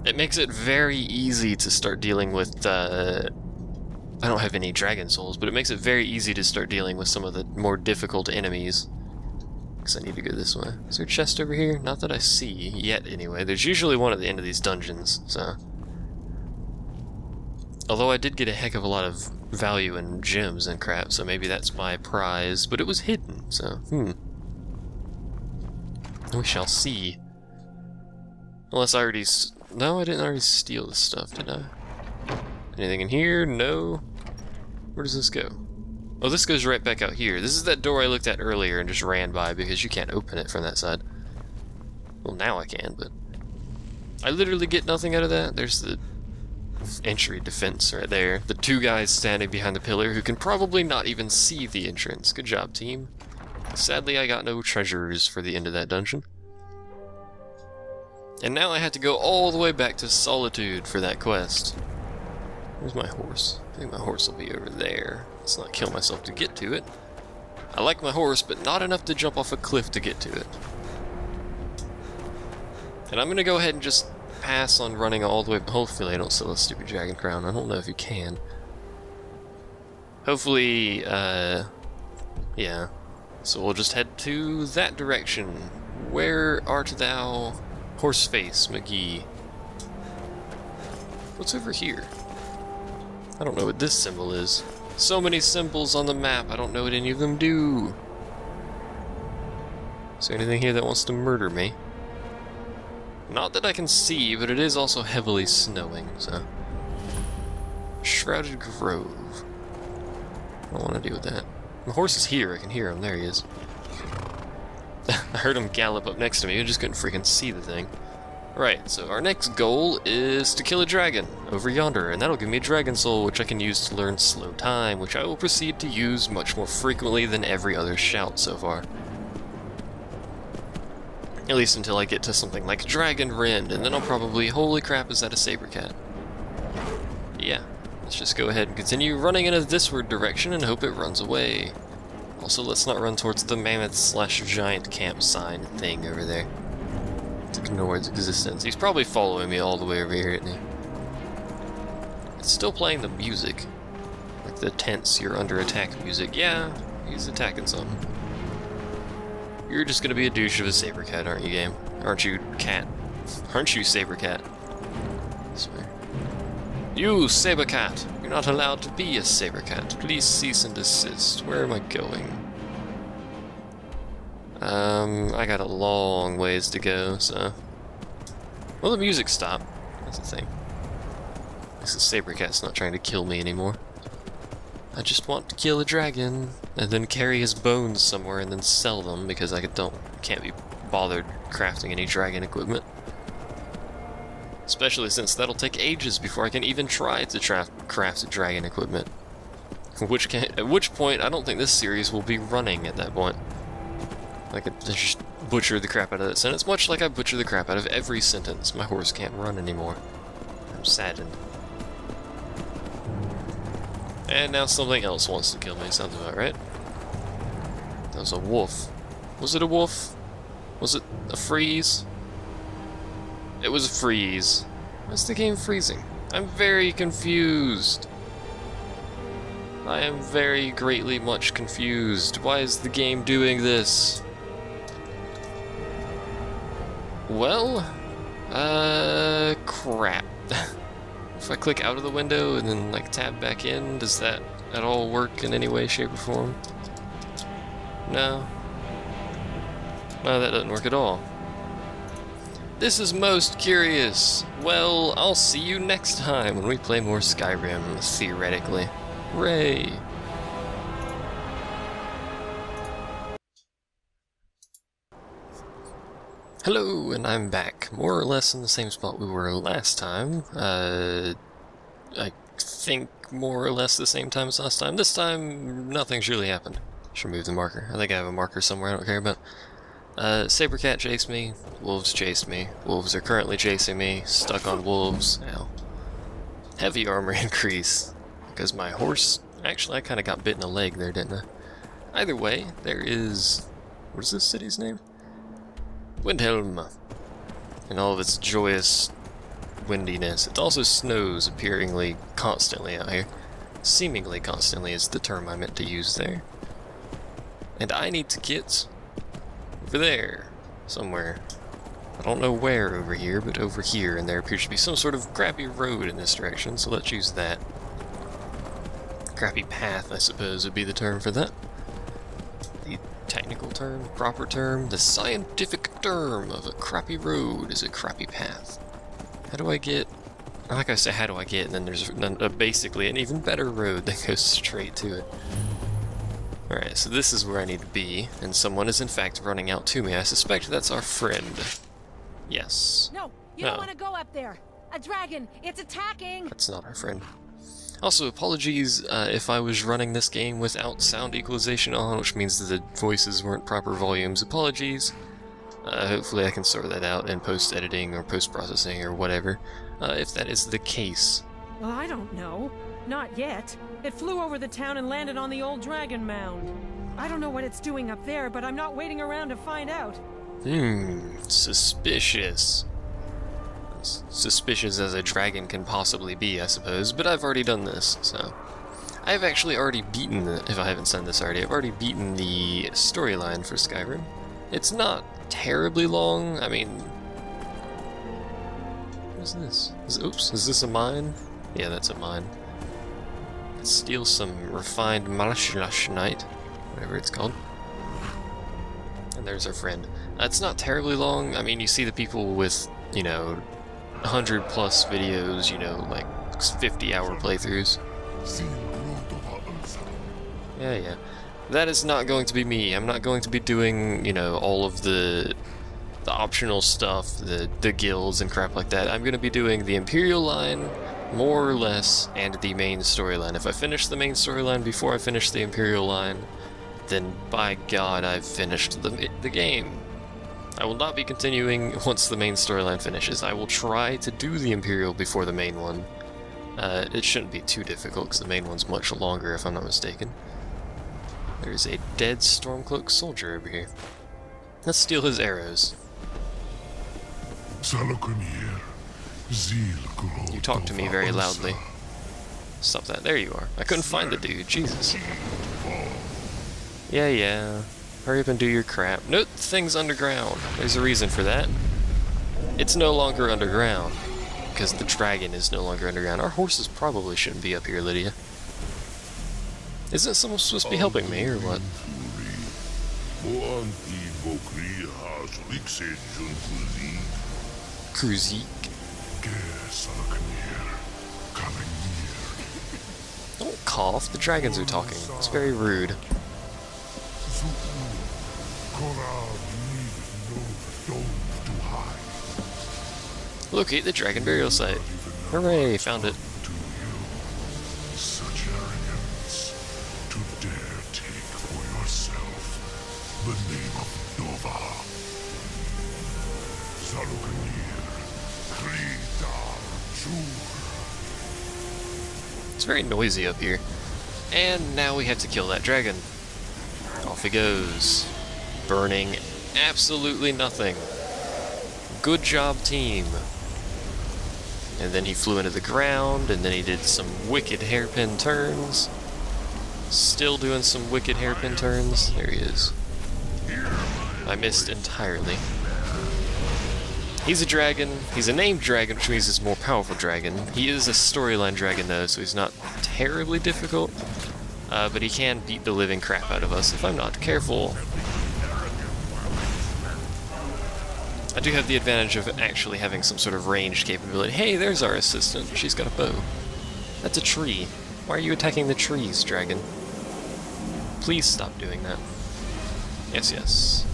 It makes it very easy to start dealing with, I don't have any dragon souls, but it makes it very easy to start dealing with some of the more difficult enemies. Because I need to go this way. Is there a chest over here? Not that I see yet, anyway. There's usually one at the end of these dungeons, so... Although I did get a heck of a lot of value in gems and crap, so maybe that's my prize, but it was hidden, so, We shall see. Unless I already... No, I didn't already steal this stuff, did I? Anything in here? No. Where does this go? Oh, this goes right back out here. This is that door I looked at earlier and just ran by because you can't open it from that side. Well, now I can, but... I literally get nothing out of that. There's the entry defense right there. The two guys standing behind the pillar who can probably not even see the entrance. Good job, team. Sadly, I got no treasures for the end of that dungeon. And now I have to go all the way back to Solitude for that quest. Where's my horse? I think my horse will be over there. Let's not kill myself to get to it. I like my horse, but not enough to jump off a cliff to get to it. And I'm gonna go ahead and just pass on running all the way. Hopefully I don't sell a stupid dragon crown. I don't know if you can. Hopefully, yeah. So we'll just head to that direction. Where art thou, Horseface McGee? What's over here? I don't know what this symbol is. So many symbols on the map, I don't know what any of them do. Is there anything here that wants to murder me? Not that I can see, but it is also heavily snowing, so... Shrouded Grove. I don't want to deal with that. My horse is here, I can hear him, there he is. I heard him gallop up next to me, I just couldn't freaking see the thing. Right, so our next goal is to kill a dragon over yonder, and that'll give me a dragon soul, which I can use to learn slow time, which I will proceed to use much more frequently than every other shout so far. At least until I get to something like Dragon Rend, and then I'll probably, holy crap, is that a saber cat? Yeah, let's just go ahead and continue running in a thisward direction and hope it runs away. Also, let's not run towards the mammoth/giant camp sign thing over there. Let's ignore its existence. He's probably following me all the way over here, isn't he? It's still playing the music. Like the tense, you're under attack music. Yeah, he's attacking something. You're just gonna be a douche of a saber cat, aren't you, game? Aren't you, cat? Aren't you, saber cat? I swear. You, saber cat! You're not allowed to be a saber cat. Please cease and desist. Where am I going? I got a long ways to go, so... Well, the music stopped. That's the thing. At least the saber cat's not trying to kill me anymore. I just want to kill a dragon, and then carry his bones somewhere and then sell them, because I can't be bothered crafting any dragon equipment. Especially since that'll take ages before I can even try to craft dragon equipment. At which point, I don't think this series will be running at that point. I could just butcher the crap out of that sentence, much like I butcher the crap out of every sentence. My horse can't run anymore. I'm saddened. And now something else wants to kill me, sounds about right. That was a wolf. Was it a wolf? Was it a freeze? It was a freeze. Why is the game freezing? I'm very confused. I am very greatly much confused. Why is the game doing this? Well, crap. If I click out of the window and then like tab back in, does that at all work in any way, shape, or form? No. No, that doesn't work at all. This is most curious. Well, I'll see you next time when we play more Skyrim, theoretically. Hooray! Hello, and I'm back, more or less in the same spot we were last time. I think more or less the same time as last time. This time, nothing's really happened. Should move the marker. I think I have a marker somewhere I don't care about. Saber cat chased me, wolves chased me, wolves are currently chasing me, stuck on wolves. Ow. Heavy armor increase, because my horse... Actually, I kind of got bit in the leg there, didn't I? Either way, there is... What is this city's name? Windhelm, and all of its joyous windiness. It also snows appearingly constantly out here. Seemingly constantly is the term I meant to use there. And I need to get over there somewhere. I don't know where over here, but over here, and there appears to be some sort of crappy road in this direction, so let's use that. Crappy path, I suppose, would be the term for that. The technical term, proper term, the scientific term of a crappy road is a crappy path. How do I get... Like I say, how do I get, and then there's basically an even better road that goes straight to it. Alright, so this is where I need to be, and someone is in fact running out to me. I suspect that's our friend. Yes. No, you don't want to go up there. A dragon, it's attacking. That's not our friend. Also, apologies if I was running this game without sound equalization on, which means that the voices weren't proper volumes. Apologies. Hopefully I can sort that out in post-editing or post-processing or whatever, if that is the case. Well, I don't know. Not yet. It flew over the town and landed on the old dragon mound. I don't know what it's doing up there, but I'm not waiting around to find out. Suspicious. As suspicious as a dragon can possibly be, I suppose, but I've already done this, so... I've actually already beaten, if I haven't said this already, I've already beaten the storyline for Skyrim. It's not terribly long, I mean... What is this? Oops, is this a mine? Yeah, that's a mine. Let's steal some refined malachite, whatever it's called. And there's our friend. It's not terribly long. I mean, you see the people with, you know, 100+ videos, you know, like 50-hour playthroughs. Yeah. That is not going to be me. I'm not going to be doing, you know, all of the optional stuff, the guilds and crap like that. I'm going to be doing the Imperial line, more or less, and the main storyline. If I finish the main storyline before I finish the Imperial line, then by God, I've finished the game. I will not be continuing once the main storyline finishes. I will try to do the Imperial before the main one. It shouldn't be too difficult, because the main one's much longer, if I'm not mistaken. There's a dead Stormcloak soldier over here. Let's steal his arrows. You talk to me very loudly. Stop that. There you are. I couldn't find the dude. Jesus. Yeah. Hurry up and do your crap. Nope, the thing's underground. There's a reason for that. It's no longer underground. Because the dragon is no longer underground. Our horses probably shouldn't be up here, Lydia. Isn't someone supposed to be helping me, or what? Kruzik. Don't cough, the dragons are talking. It's very rude. Locate the dragon burial site. Hooray, found it. Such arrogance to dare take for yourself the name of Nova. It's very noisy up here. And now we have to kill that dragon. Off he goes. Burning absolutely nothing. Good job, team. And then he flew into the ground, and then he did some wicked hairpin turns. Still doing some wicked hairpin turns. There he is. I missed entirely. He's a dragon. He's a named dragon, which means he's a more powerful dragon. He is a storyline dragon, though, so he's not terribly difficult. But he can beat the living crap out of us if I'm not careful. I do have the advantage of actually having some sort of ranged capability. Hey, there's our assistant. She's got a bow. That's a tree. Why are you attacking the trees, dragon? Please stop doing that. Yes.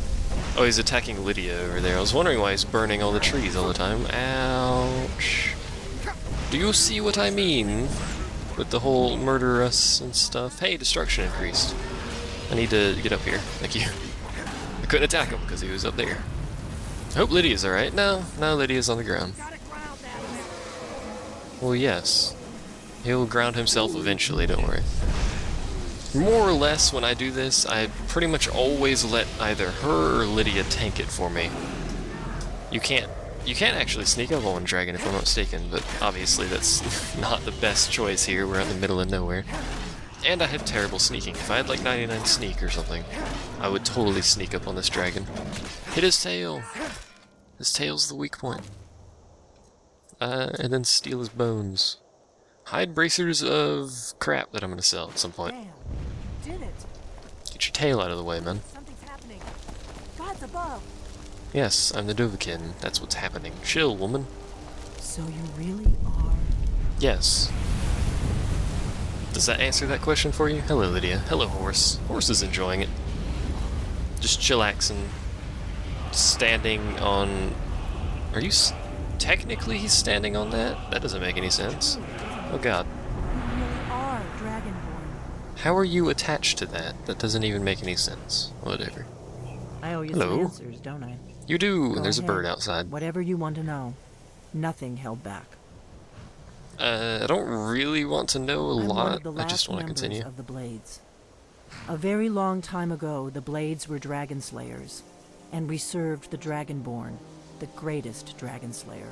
Oh, he's attacking Lydia over there. I was wondering why he's burning all the trees all the time. Ouch. Do you see what I mean? With the whole murder us and stuff. Hey, destruction increased. I need to get up here. Thank you. I couldn't attack him because he was up there. I hope Lydia's alright. No, Lydia's on the ground. Well, yes. He'll ground himself eventually, don't worry. More or less, when I do this, I pretty much always let either her or Lydia tank it for me. You can't You can actually sneak up on one dragon if I'm not mistaken, but obviously that's not the best choice here. We're in the middle of nowhere. And I had terrible sneaking. If I had like 99 sneak or something, I would totally sneak up on this dragon. Hit his tail! His tail's the weak point. And then steal his bones. Hide bracers of crap that I'm gonna sell at some point. Damn, did it. Get your tail out of the way, man. Something's happening. God's above. Yes, I'm the Dovahkiin. That's what's happening. Chill, woman. So you really are? Yes. Does that answer that question for you? Hello, Lydia. Hello, horse. Horse is enjoying it. Just chillaxing. Standing on... Are you... Technically he's standing on that? That doesn't make any sense. Oh god. You really are Dragonborn. How are you attached to that? That doesn't even make any sense. Whatever. I owe you Hello. some answers, don't I? You do, Go and there's a ahead. bird outside. Whatever you want to know. Nothing held back. I don't really want to know a I'm one lot. of the I just last want to members continue. of the Blades. A very long time ago, the Blades were dragon slayers, and we served the Dragonborn, the greatest dragon slayer.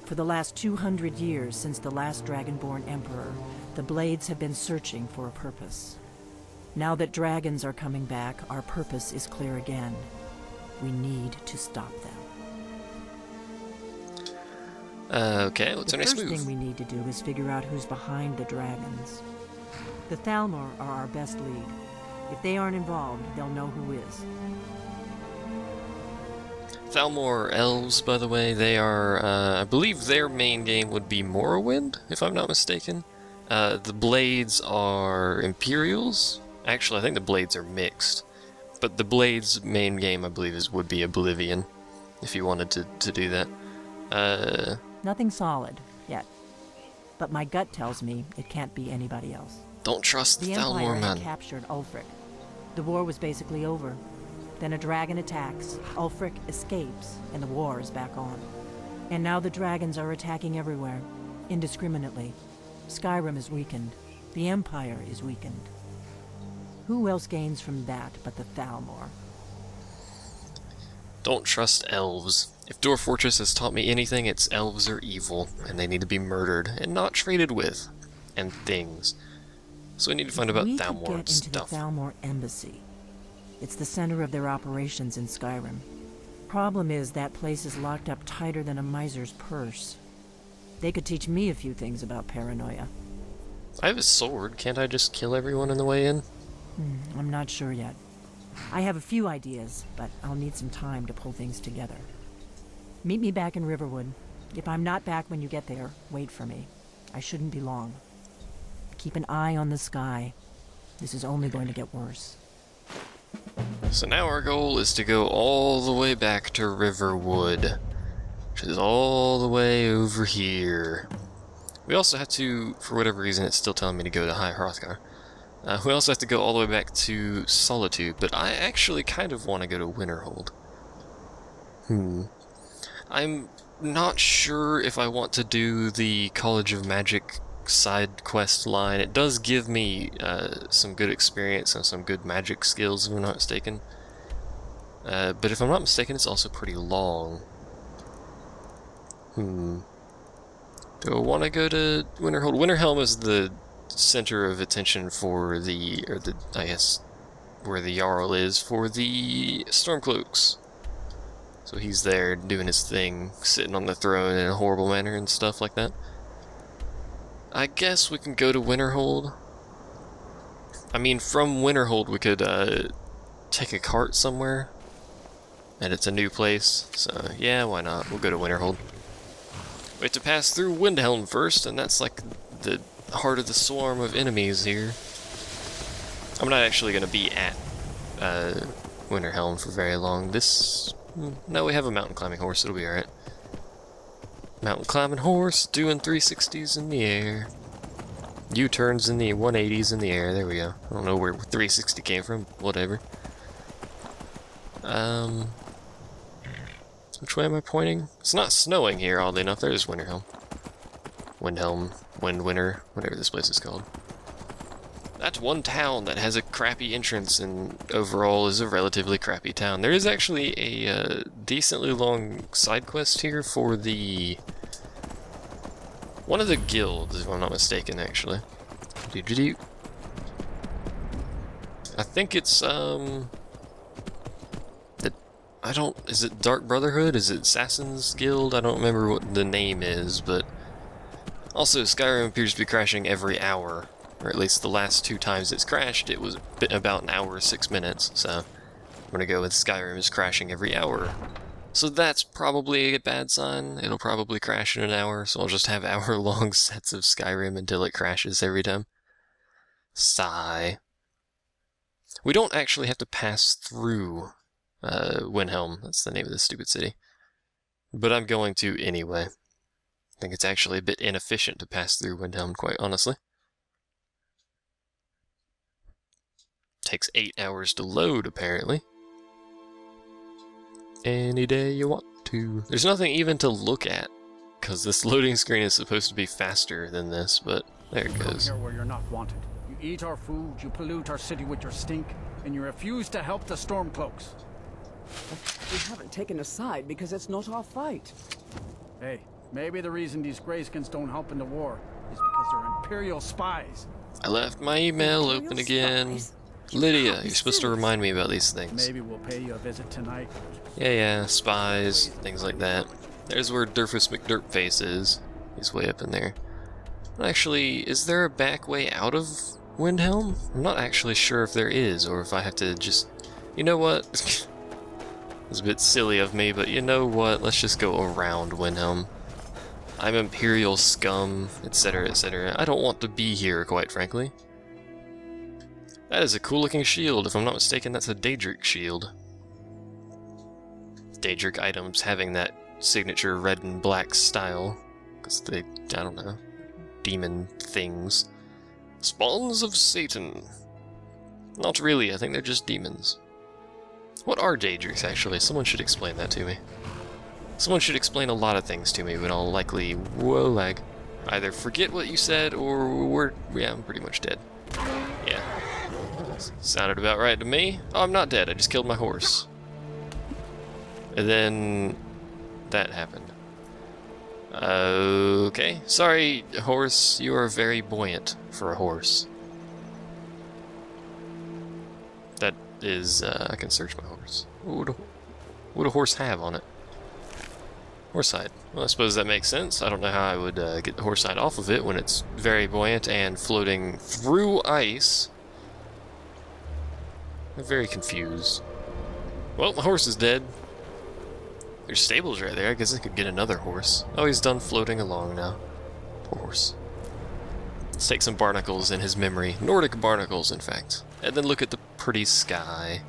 For the last 200 years since the last Dragonborn Emperor, the Blades have been searching for a purpose. Now that dragons are coming back, our purpose is clear again. We need to stop them. Okay, what's our next The first move? thing we need to do is figure out who's behind the dragons. The Thalmor are our best lead. If they aren't involved, they'll know who is. Thalmor are elves, by the way. They are, I believe their main game would be Morrowind, if I'm not mistaken. The Blades are Imperials. Actually, I think the Blades are mixed. But the Blades' main game, I believe, would be Oblivion, if you wanted to do that. Nothing solid, yet. But my gut tells me it can't be anybody else. Don't trust the The Empire Thalmor, had man. captured Ulfric. The war was basically over. Then a dragon attacks, Ulfric escapes, and the war is back on. And now the dragons are attacking everywhere, indiscriminately. Skyrim is weakened. The Empire is weakened. Who else gains from that but the Thalmor? Don't trust elves. If Dwarf Fortress has taught me anything, it's elves are evil, and they need to be murdered, and not traded with, and things. So we need to find about We could Thalmor get and into stuff. the Thalmor embassy. It's the center of their operations in Skyrim. Problem is, that place is locked up tighter than a miser's purse. They could teach me a few things about paranoia. I have a sword. Can't I just kill everyone on the way in? I'm not sure yet. I have a few ideas, but I'll need some time to pull things together. Meet me back in Riverwood. If I'm not back when you get there, wait for me. I shouldn't be long. Keep an eye on the sky. This is only going to get worse. So now our goal is to go all the way back to Riverwood, which is all the way over here. We also have to, for whatever reason, it's still telling me to go to High Hrothgar. We also have to go all the way back to Solitude, but I actually kind of want to go to Winterhold. I'm not sure if I want to do the College of Magic side quest line. It does give me some good experience and some good magic skills, if I'm not mistaken. But if I'm not mistaken, it's also pretty long. Do I want to go to Winterhold? Winterhelm is the center of attention for I guess, where the Jarl is for the Stormcloaks. So he's there doing his thing, sitting on the throne in a horrible manner and stuff like that. I guess we can go to Winterhold. I mean, from Winterhold we could take a cart somewhere. And it's a new place, so yeah, why not? We'll go to Winterhold. We have to pass through Windhelm first, and that's like the heart of the swarm of enemies here. I'm not actually going to be at Winterhelm for very long. No, we have a mountain climbing horse, it'll be alright. Mountain climbing horse, doing 360s in the air. U-turns in the 180s in the air, there we go. I don't know where 360 came from, whatever. Which way am I pointing? It's not snowing here, oddly enough. There's Winterhelm. Windhelm, Windwinter, whatever this place is called. That's one town that has a crappy entrance and overall is a relatively crappy town. There is actually a decently long side quest here for the... one of the guilds, if I'm not mistaken, actually. I think it's, is it Dark Brotherhood? Is it Assassin's Guild? I don't remember what the name is, but... Also, Skyrim appears to be crashing every hour. Or at least the last 2 times it's crashed, it was about an hour 6 minutes, so... I'm gonna go with Skyrim is crashing every hour. So that's probably a bad sign. It'll probably crash in an hour, so I'll just have hour-long sets of Skyrim until it crashes every time. Sigh. We don't actually have to pass through Windhelm. That's the name of this stupid city. But I'm going to anyway. I think it's actually a bit inefficient to pass through Windhelm, quite honestly. Takes 8 hours to load, apparently. Any day you want to. There's nothing even to look at, because this loading screen is supposed to be faster than this, but there it goes. Here where you're not wanted. You eat our food, you pollute our city with your stink, and you refuse to help the Stormcloaks. We haven't taken a side because it's not our fight. Hey, maybe the reason these Greyskins don't help in the war is because they're Imperial spies. I left my email open again. Lydia, you're supposed to remind me about these things. Maybe we'll pay you a visit tonight. Yeah, spies, things like that. There's where Durfus McDurpface is. He's way up in there. Actually, is there a back way out of Windhelm? I'm not actually sure if there is, or if I have to just... You know what? It's a bit silly of me, but you know what? Let's just go around Windhelm. I'm Imperial scum, etc., etc. I don't want to be here, quite frankly. That is a cool-looking shield. If I'm not mistaken, that's a Daedric shield. Daedric items having that signature red and black style. Because they, I don't know, demon things. Spawns of Satan. Not really, I think they're just demons. What are Daedrics, actually? Someone should explain that to me. Someone should explain a lot of things to me, but I'll likely, either forget what you said, or I'm pretty much dead. Yeah. Sounded about right to me. Oh, I'm not dead, I just killed my horse. And then... that happened. Okay. Sorry, horse, you are very buoyant for a horse. That is, I can search my horse. What would a horse have on it? Horse hide. Well, I suppose that makes sense. I don't know how I would get the horse hide off of it when it's very buoyant and floating through ice. I'm very confused. Well, my horse is dead. There's stables right there. I guess I could get another horse. Oh, he's done floating along now. Poor horse. Let's take some barnacles in his memory. Nordic barnacles, in fact. And then look at the pretty sky.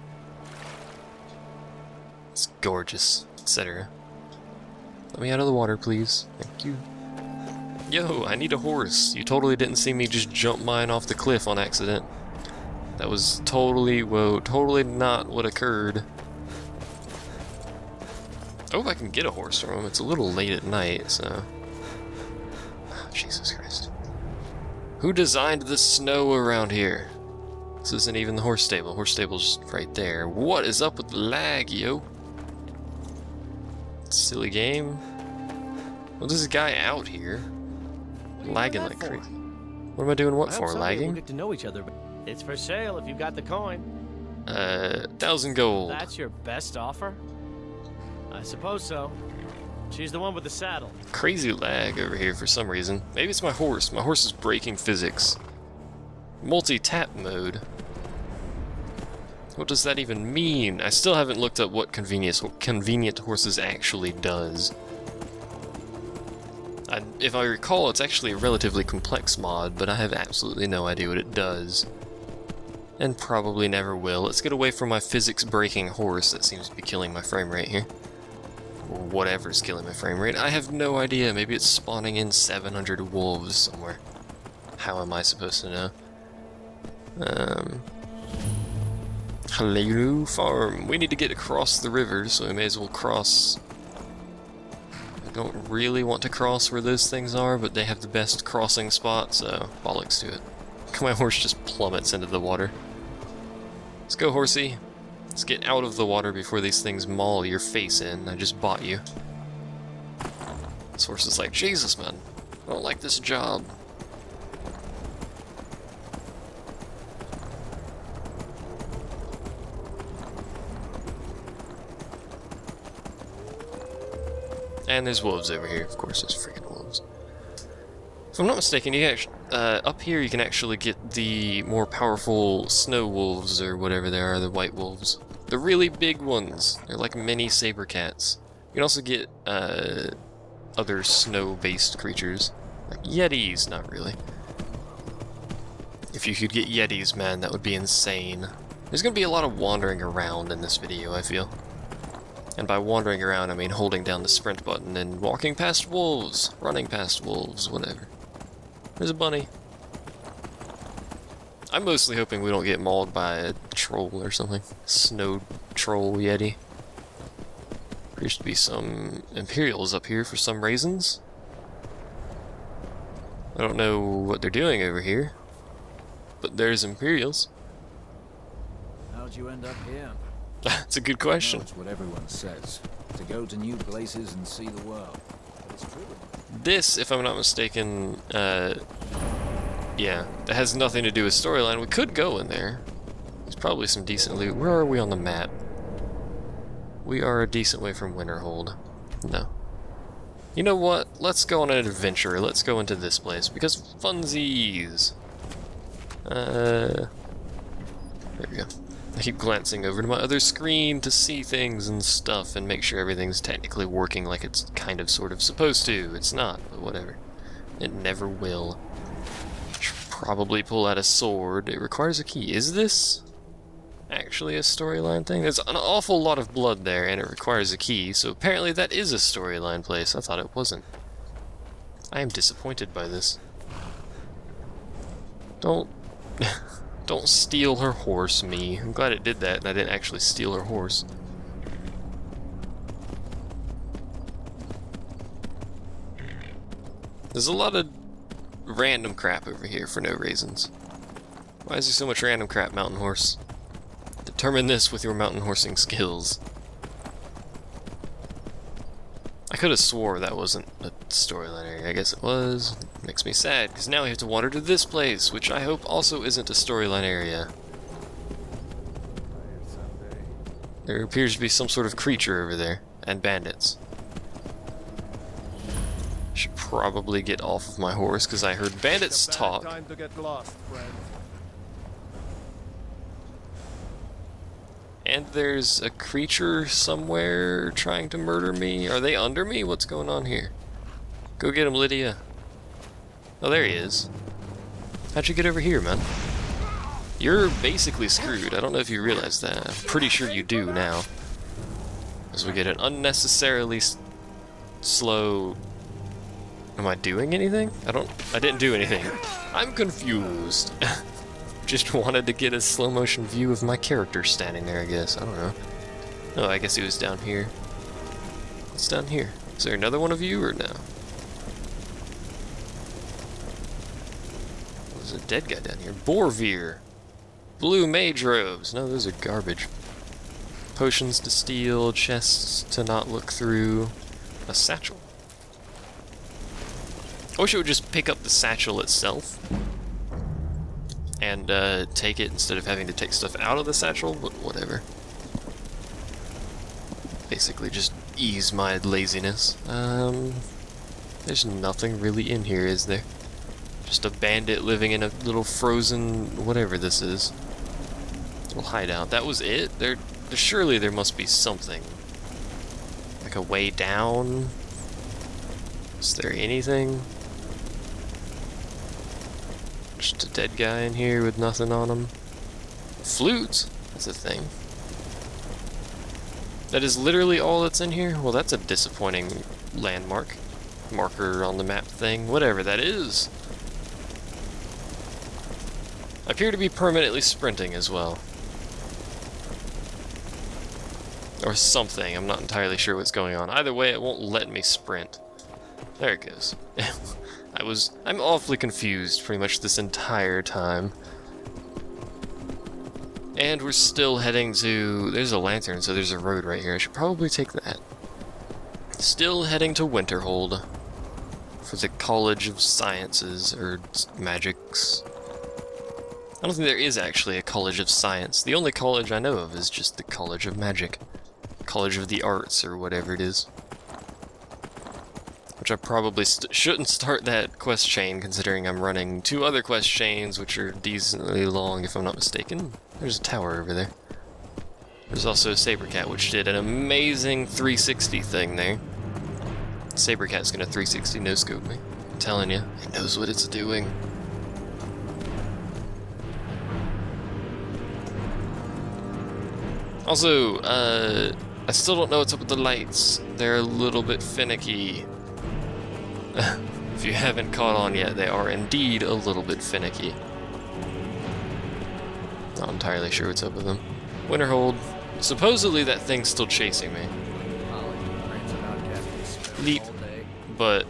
It's gorgeous, etc. Let me out of the water, please. Thank you. Yo, I need a horse. You totally didn't see me just jump mine off the cliff on accident. That was totally, totally not what occurred. I hope I can get a horse from him. It's a little late at night, so... Oh, Jesus Christ. Who designed the snow around here? This isn't even the horse stable. Horse stable's right there. What is up with the lag, yo? Silly game. Well, there's a guy out here. Lagging like crazy. What am I doing what for? Lagging? We'll get to know each other. It's for sale if you got the coin. 1,000 gold. That's your best offer? I suppose so. She's the one with the saddle. Crazy lag over here for some reason. Maybe it's my horse. My horse is breaking physics. Multi-tap mode. What does that even mean? I still haven't looked up what convenient horses actually does. If I recall, it's actually a relatively complex mod, but I have absolutely no idea what it does. And probably never will. Let's get away from my physics-breaking horse that seems to be killing my frame rate here. Or whatever's killing my frame rate. I have no idea. Maybe it's spawning in 700 wolves somewhere. How am I supposed to know? Hello, farm. We need to get across the river, so we may as well cross. I don't really want to cross where those things are, but they have the best crossing spot, so bollocks to it. My horse just plummets into the water. Let's go, horsey. Let's get out of the water before these things maul your face in. I just bought you. This horse is like, Jesus, man. I don't like this job. And there's wolves over here. Of course, there's freaking wolves. If I'm not mistaken, you can up here you can actually get the more powerful snow wolves, or whatever they are, the white wolves. The really big ones. They're like mini saber cats. You can also get other snow-based creatures. Like yetis, not really. If you could get yetis, man, that would be insane. There's gonna be a lot of wandering around in this video, I feel. And by wandering around, I mean holding down the sprint button and walking past wolves, running past wolves, whatever. There's a bunny. I'm mostly hoping we don't get mauled by a troll or something. Snow troll yeti. Appears to be some Imperials up here for some raisins. I don't know what they're doing over here, but there's Imperials. How'd you end up here? That's a good question. It's what everyone says. To go to new places and see the world. But it's true. This, if I'm not mistaken, yeah, that has nothing to do with storyline. We could go in there. There's probably some decent loot. Where are we on the map? We are a decent way from Winterhold. No. You know what? Let's go on an adventure. Let's go into this place, because funsies. There we go. I keep glancing over to my other screen to see things and stuff and make sure everything's technically working like it's kind of sort of supposed to. It's not, but whatever. It never will. Should probably pull out a sword. It requires a key. Is this actually a storyline thing? There's an awful lot of blood there and it requires a key, so apparently that is a storyline place. I thought it wasn't. I am disappointed by this. Don't steal her horse, me. I'm glad it did that and I didn't actually steal her horse. There's a lot of random crap over here for no reasons. Why is there so much random crap, mountain horse? Determine this with your mountain horsing skills. I could have swore that wasn't a storyline area. I guess it was. Makes me sad, because now we have to wander to this place, which I hope also isn't a storyline area. There appears to be some sort of creature over there, and bandits. I should probably get off of my horse, because I heard bandits talk. Time to get lost, friend. And there's a creature somewhere trying to murder me. Are they under me? What's going on here? Go get him, Lydia. Oh, there he is. How'd you get over here, man? You're basically screwed. I don't know if you realize that. I'm pretty sure you do now. As we get an unnecessarily slow... Am I doing anything? I didn't do anything. I'm confused. Just wanted to get a slow motion view of my character standing there, I guess. I don't know. Oh, I guess he was down here. What's down here? Is there another one of you, or no? There's a dead guy down here. Borvir. Blue mage robes. No, those are garbage. Potions to steal, chests to not look through. A satchel. I wish it would just pick up the satchel itself and take it instead of having to take stuff out of the satchel, but whatever. Basically just ease my laziness. There's nothing really in here, is there? Just a bandit living in a little frozen whatever this is. Little hideout. That was it? Surely there must be something. Like a way down? Is there anything? Just a dead guy in here with nothing on him. Flutes? That's a thing. That is literally all that's in here? Well, that's a disappointing landmark. Marker on the map thing. Whatever that is. I appear to be permanently sprinting as well. Or something. I'm not entirely sure what's going on. Either way, it won't let me sprint. There it goes. I'm awfully confused pretty much this entire time. And we're still heading to... There's a lantern, so there's a road right here. I should probably take that. Still heading to Winterhold for the College of Sciences, or Magics. I don't think there is actually a College of Science. The only college I know of is just the College of Magic. College of the Arts, or whatever it is. Which I probably shouldn't start that quest chain, considering I'm running 2 other quest chains, which are decently long, if I'm not mistaken. There's a tower over there. There's also a Sabercat, which did an amazing 360 thing there. Sabercat's gonna 360 no-scope me. I'm telling you, it knows what it's doing. Also, I still don't know what's up with the lights. They're a little bit finicky. If you haven't caught on yet, they are indeed a little bit finicky. Not entirely sure what's up with them. Winterhold. Supposedly that thing's still chasing me. Leap. But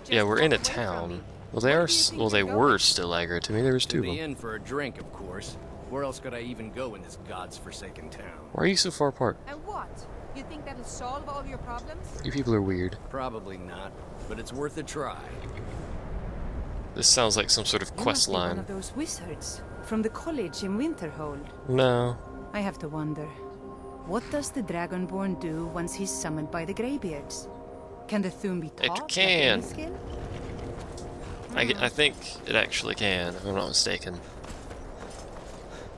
yeah, we're in a town. Well, they are. Well, they were still aggro to me. There was 2 of them. In for a drink, of course. Where else could I even go in this god's forsaken town? Why are you so far apart? And what? You think that'll solve all your problems? You people are weird. Probably not, but it's worth a try. This sounds like some sort of quest line. One of those wizards from the college in Winterhold. No. I have to wonder, what does the Dragonborn do once he's summoned by the Greybeards? Can the Thune be taught? It can. Like any skill? I think it actually can, if I'm not mistaken.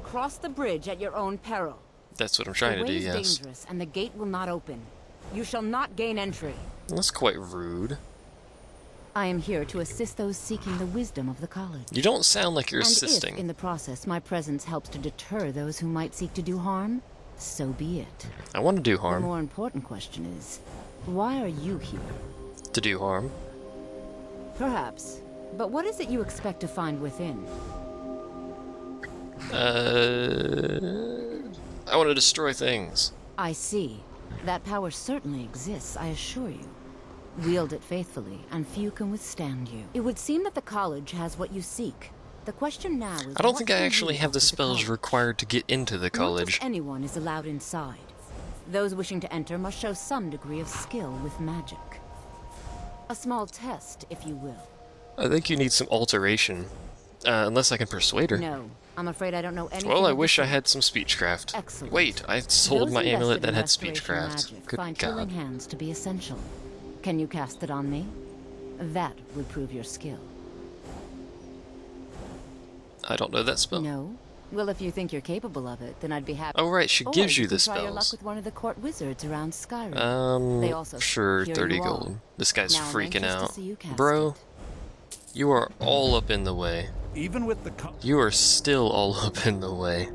Cross the bridge at your own peril. That's what I'm trying to do, yes. The way is dangerous, and the gate will not open. You shall not gain entry. That's quite rude. I am here to assist those seeking the wisdom of the college. You don't sound like you're assisting. And if, in the process, my presence helps to deter those who might seek to do harm, so be it. I want to do harm. The more important question is, why are you here? To do harm. Perhaps. But what is it you expect to find within? I want to destroy things. I see. That power certainly exists, I assure you. Wield it faithfully, and few can withstand you. It would seem that the college has what you seek. The question now is, I don't think I actually have the spells required to get into the college. Not just anyone is allowed inside. Those wishing to enter must show some degree of skill with magic. A small test, if you will. I think you need some alteration. Unless I can persuade her. No, I'm afraid I don't know anything. Well, I wish I had some speechcraft. Excellent. Wait, I sold Those my amulet invested that in had restoration speechcraft. magic Good find God. healing hands to be essential. Can you cast it on me? That would prove your skill. I don't know that spell. No? Well, if you think you're capable of it, then I'd be happy. Oh right, she Or gives you can the try your luck spells. with one of the court wizards around Skyrim. They also Sure, here 30 you are. gold. This guy's Now I'm freaking anxious to out. see you cast Bro, it. you are all up in the way. Even with the You are still all up in the way.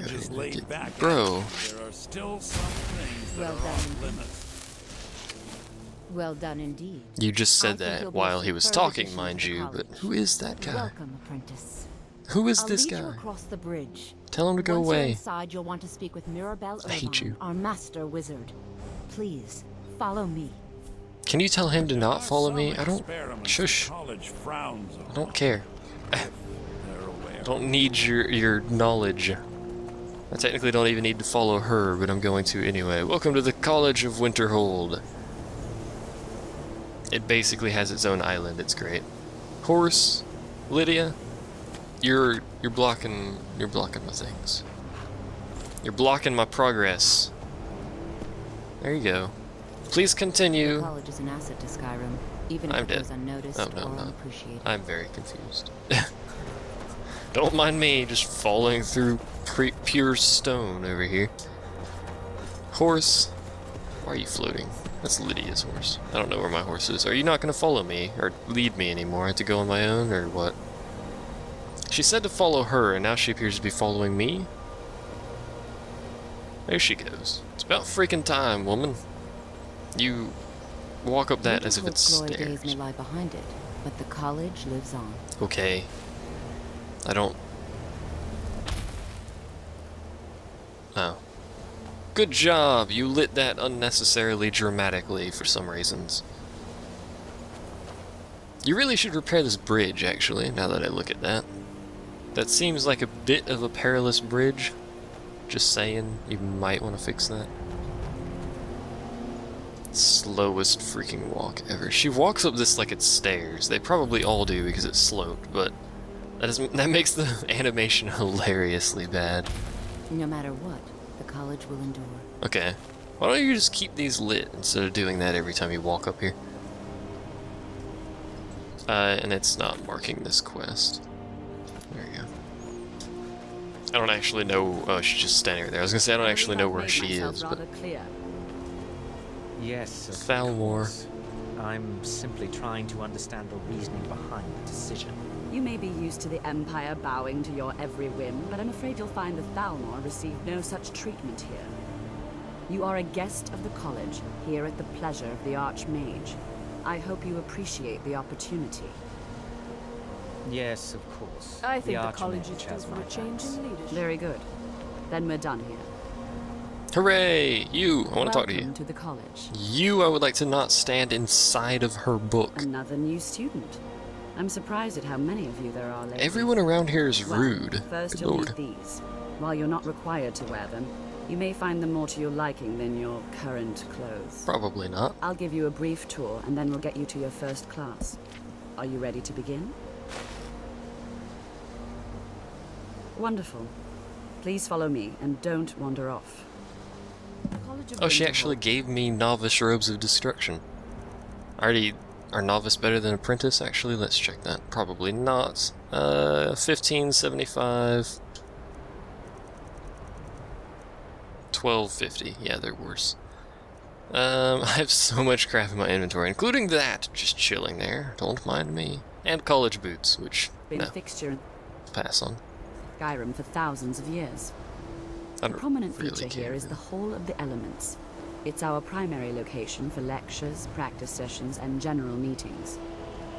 just laid back, Bro, there are still some things that Well are done. off limits. Well done indeed. you just I said think you'll that be while a he was superb talking, addition mind to the you, but college. who is that guy? Welcome, apprentice. Who is I'll this lead you guy? across the bridge. Tell him to go Once you're away. inside, you'll want to speak with Mirabelle I hate Irvine, you. our master wizard. Please, follow me. Can you tell him to not follow Some me? I don't... experiments Shush. the college frowns I on. don't care. They're aware. I don't need your knowledge. I technically don't even need to follow her, but I'm going to anyway. Welcome to the College of Winterhold. It basically has its own island. It's great. Horse, Lydia, you're blocking my things. You're blocking my progress. There you go. Please The continue. college is an asset to Skyrim, even if I'm it dead. goes unnoticed Oh, no, or I'm not. unappreciated. I'm very confused. Don't mind me just falling through pure stone over here. Horse, why are you floating? That's Lydia's horse. I don't know where my horse is. Are you not going to follow me or lead me anymore? I have to go on my own or what? She said to follow her, and now she appears to be following me. There she goes. It's about freaking time, woman. You walk up that as if it's Winterhold's glory days may stairs. lie behind it, but the college lives on. Okay. I don't... Oh. Good job! You lit that unnecessarily dramatically for some reasons. You really should repair this bridge, actually, now that I look at that. That seems like a bit of a perilous bridge. Just saying, you might want to fix that. Slowest freaking walk ever. She walks up this like it's stairs. They probably all do because it's sloped, but that makes the animation hilariously bad. No matter what, the college will endure. Okay. Why don't you just keep these lit instead of doing that every time you walk up here? And it's not marking this quest. There you go. I don't actually know... Oh, she's just standing right there. I was gonna say I don't actually know where she is, but... Yes, of Thalmor. course. I'm simply trying to understand the reasoning behind the decision. You may be used to the Empire bowing to your every whim, but I'm afraid you'll find the Thalmor received no such treatment here. You are a guest of the college, here at the pleasure of the Archmage. I hope you appreciate the opportunity. Yes, of course. I think the Archmage college is due has for my a change thanks. in leadership. Very good. Then we're done here. Hooray! You! I want to talk to you. Welcome to the college. You, I would like to not stand inside of her book. Another new student. I'm surprised at how many of you there are lately. Everyone around here is rude. First Good you'll lord. meet these. While you're not required to wear them, you may find them more to your liking than your current clothes. Probably not. I'll give you a brief tour, and then we'll get you to your first class. Are you ready to begin? Wonderful. Please follow me, and don't wander off. Oh, she actually gave me novice robes of destruction. Are novice better than apprentice? Actually, let's check that. Probably not. 1575. 1250. Yeah, they're worse. I have so much crap in my inventory, including that just chilling there. Don't mind me. And college boots, which Been no, a fixture in pass on. Skyrim for thousands of years. I A don't prominent really feature care. here is the Hall of the Elements. It's our primary location for lectures, practice sessions, and general meetings.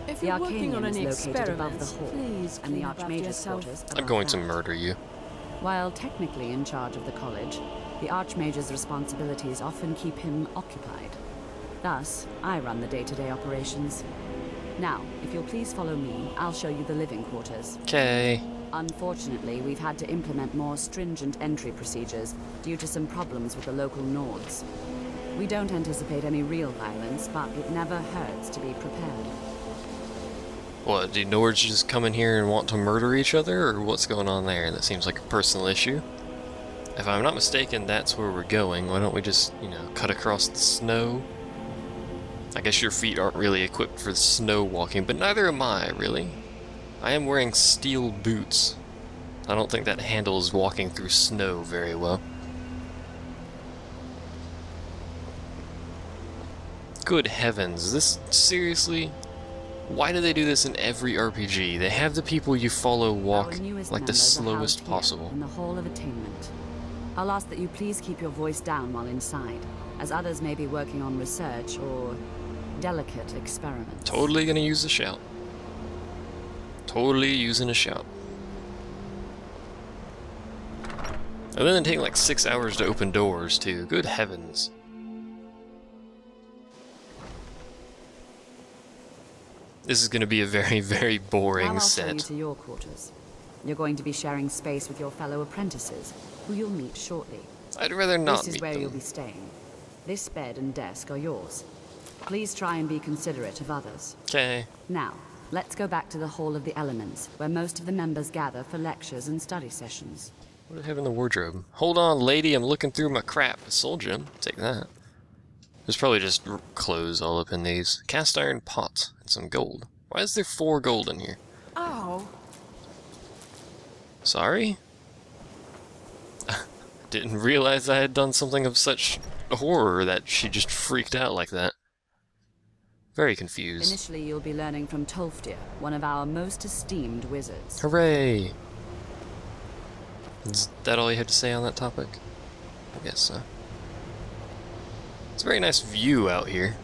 If The you're working on Arcanium any is located above the experiments, hall, please and the clean up after Archmage's yourself. quarters I'm above going to that. murder you. While technically in charge of the college, the Archmage's responsibilities often keep him occupied. Thus, I run the day-to-day operations. Now, if you'll please follow me, I'll show you the living quarters. Okay. Unfortunately, we've had to implement more stringent entry procedures due to some problems with the local Nords. We don't anticipate any real violence, but it never hurts to be prepared. What, do Nords just come in here and want to murder each other, or what's going on there? That seems like a personal issue. If I'm not mistaken, that's where we're going. Why don't we just, you know, cut across the snow? I guess your feet aren't really equipped for snow walking, but neither am I, really. I am wearing steel boots. I don't think that handles walking through snow very well. Good heavens, this seriously? Why do they do this in every RPG? They have the people you follow walk Our newest like the members are housed slowest here possible. in the Hall of Attainment. I'll ask that you please keep your voice down while inside, as others may be working on research or delicate experiments. Totally gonna use a shout. Totally using a shout. And then it take like 6 hours to open doors too. Good heavens. This is gonna be a very, very boring Now I'll show you set. to your quarters. You're going to be sharing space with your fellow apprentices, who you'll meet shortly. I'd rather not This is meet where them. you'll be staying. This bed and desk are yours. Please try and be considerate of others. Okay. Now, let's go back to the Hall of the Elements, where most of the members gather for lectures and study sessions. What do I have in the wardrobe? Hold on, lady, I'm looking through my crap. A soul gem. Take that. There's probably just clothes all up in these. Cast iron pot and some gold. Why is there 4 gold in here? Oh. Sorry? Didn't realize I had done something of such horror that she just freaked out like that. Very confused. Initially, you'll be learning from Tolfdir, one of our most esteemed wizards. Hooray! Is that all you had to say on that topic? I guess so. It's a very nice view out here.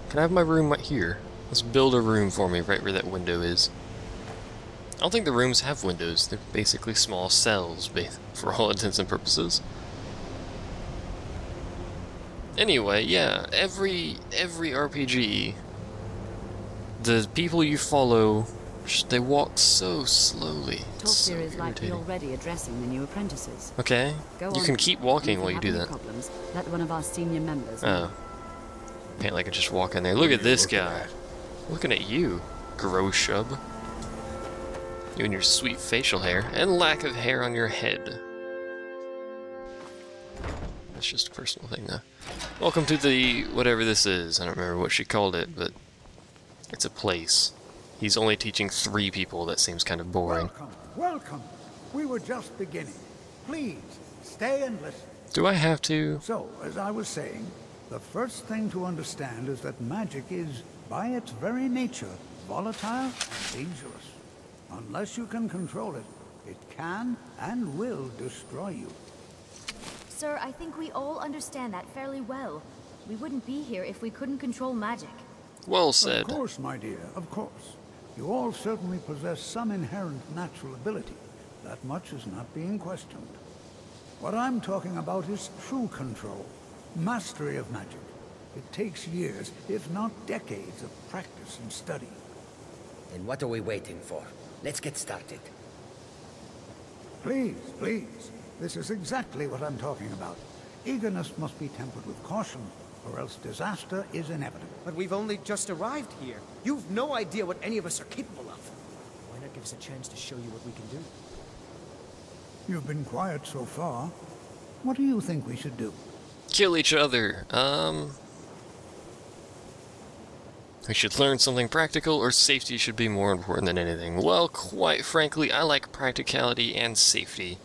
Can I have my room right here? Let's build a room for me right where that window is. I don't think the rooms have windows. They're basically small cells, for all intents and purposes. Anyway, yeah, every RPG the people you follow, they walk so slowly. It's so Tolkir is likely irritating. already addressing the new apprentices. Okay, Go you on. can keep walking If while you have do any that. Problems, let one of our senior members know. Oh. Can't like just walk in there. Look at this guy. Looking at you, Groshub. You and your sweet facial hair, and lack of hair on your head. That's just a personal thing, though. Welcome to the whatever this is. I don't remember what she called it, but it's a place. He's only teaching 3 people. That seems kind of boring. Welcome, welcome. We were just beginning. Please, stay and listen. Do I have to? So, as I was saying, the first thing to understand is that magic is, by its very nature, volatile and dangerous. Unless you can control it, it can and will destroy you. Sir, I think we all understand that fairly well. We wouldn't be here if we couldn't control magic. Well said. Of course, my dear, of course. You all certainly possess some inherent natural ability. That much is not being questioned. What I'm talking about is true control, mastery of magic. It takes years, if not decades, of practice and study. Then what are we waiting for? Let's get started. Please, please. This is exactly what I'm talking about. Eagerness must be tempered with caution, or else disaster is inevitable. But we've only just arrived here. You've no idea what any of us are capable of. Why not give us a chance to show you what we can do? You've been quiet so far. What do you think we should do? Kill each other. We should learn something practical, or safety should be more important than anything. Well, quite frankly, I like practicality and safety.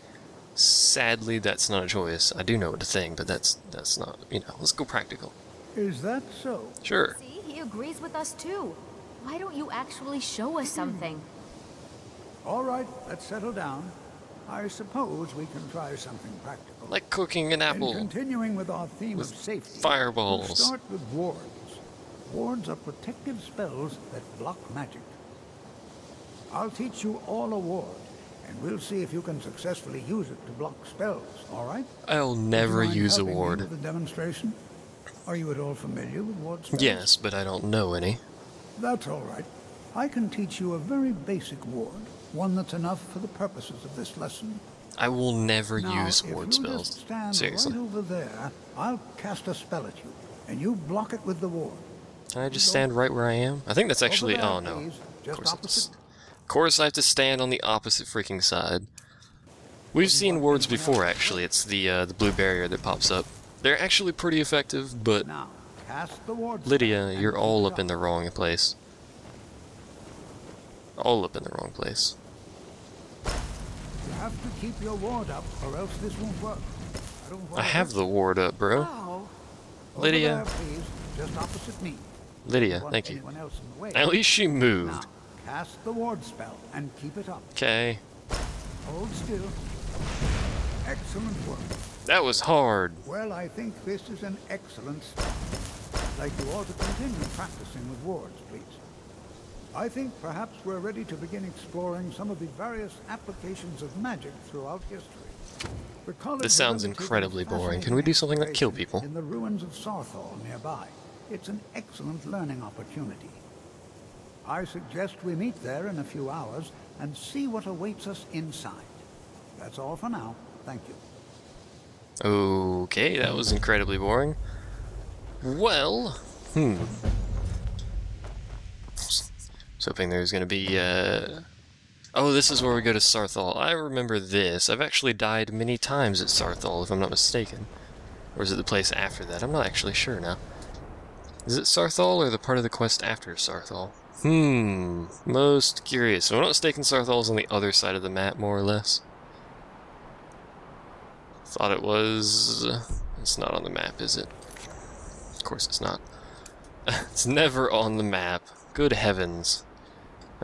Sadly, that's not a choice. I do know what to think, but that's not, you know, let's go practical. Is that so? Sure. See, he agrees with us too. Why don't you actually show us something? All right, let's settle down. I suppose we can try something practical. Like cooking an apple. And continuing with our theme with of safety, fireballs. we'll start with wards. Wards are protective spells that block magic. I'll teach you all a ward, and we'll see if you can successfully use it to block spells, all right? I'll never use a ward. The demonstration? Are you at all familiar with ward spells? Yes, but I don't know any. That's all right. I can teach you a very basic ward, one that's enough for the purposes of this lesson. I will never Now, use if ward you spells. just stand Seriously. right over there, I'll cast a spell at you, and you block it with the ward. Can I just stand right where I am? I think that's actually... Over there, oh, no. please. Just opposite. Of course I have to stand on the opposite freaking side. We've seen wards before, actually. It's the blue barrier that pops up. They're actually pretty effective, but... Now, cast the ward Lydia, you're all up in the wrong place. All up in the wrong place. You have to keep your ward up, or else this won't work. I have the ward up, bro. Over Lydia. there, please. Just opposite me. Lydia, Want thank you. anyone else in the way. At least she moved. Now, cast the ward spell and keep it up. Okay. Hold still. Excellent work. That was hard. Well, I think this is an excellent start. I'd like you all to continue practicing with wards, please. I think perhaps we're ready to begin exploring some of the various applications of magic throughout history. The college This sounds has undertaken incredibly a boring. Can we do something like kill people? in the ruins of Sarthal nearby. It's an excellent learning opportunity. I suggest we meet there in a few hours and see what awaits us inside. That's all for now. Thank you. Okay, that was incredibly boring. Well, I was hoping there was going to be, oh, this is where we go to Sarthal. I remember this. I've actually died many times at Sarthal, if I'm not mistaken. Or is it the place after that? I'm not actually sure now. Is it Sarthal or the part of the quest after Sarthal? Most curious. If I'm not mistaken, Sarthal's on the other side of the map, more or less. Thought it was... It's not on the map, is it? Of course it's not. It's never on the map. Good heavens.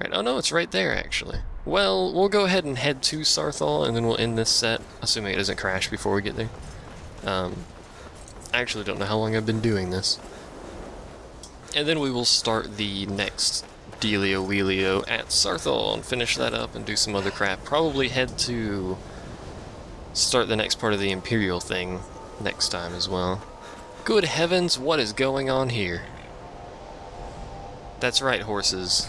Right, oh no, it's right there, actually. Well, we'll go ahead and head to Sarthal, and then we'll end this set, assuming it doesn't crash before we get there. I actually don't know how long I've been doing this. And then we will start the next Dealio Wheelio at Sarthal and finish that up and do some other crap. Probably head to start the next part of the Imperial thing next time as well. Good heavens, what is going on here? That's right, horses.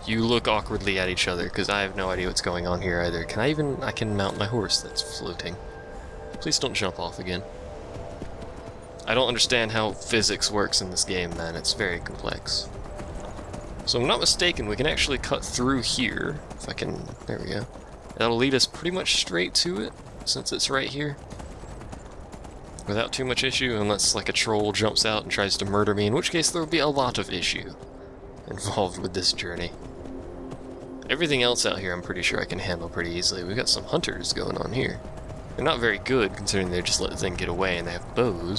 You look awkwardly at each other, because I have no idea what's going on here either. Can I can mount my horse that's floating. Please don't jump off again. I don't understand how physics works in this game, man. It's very complex. So if I'm not mistaken, we can actually cut through here. If I can... There we go. That'll lead us pretty much straight to it, since it's right here. Without too much issue, unless like a troll jumps out and tries to murder me, in which case there will be a lot of issue involved with this journey. Everything else out here I'm pretty sure I can handle pretty easily. We've got some hunters going on here. They're not very good, considering they just let the thing get away and they have bows.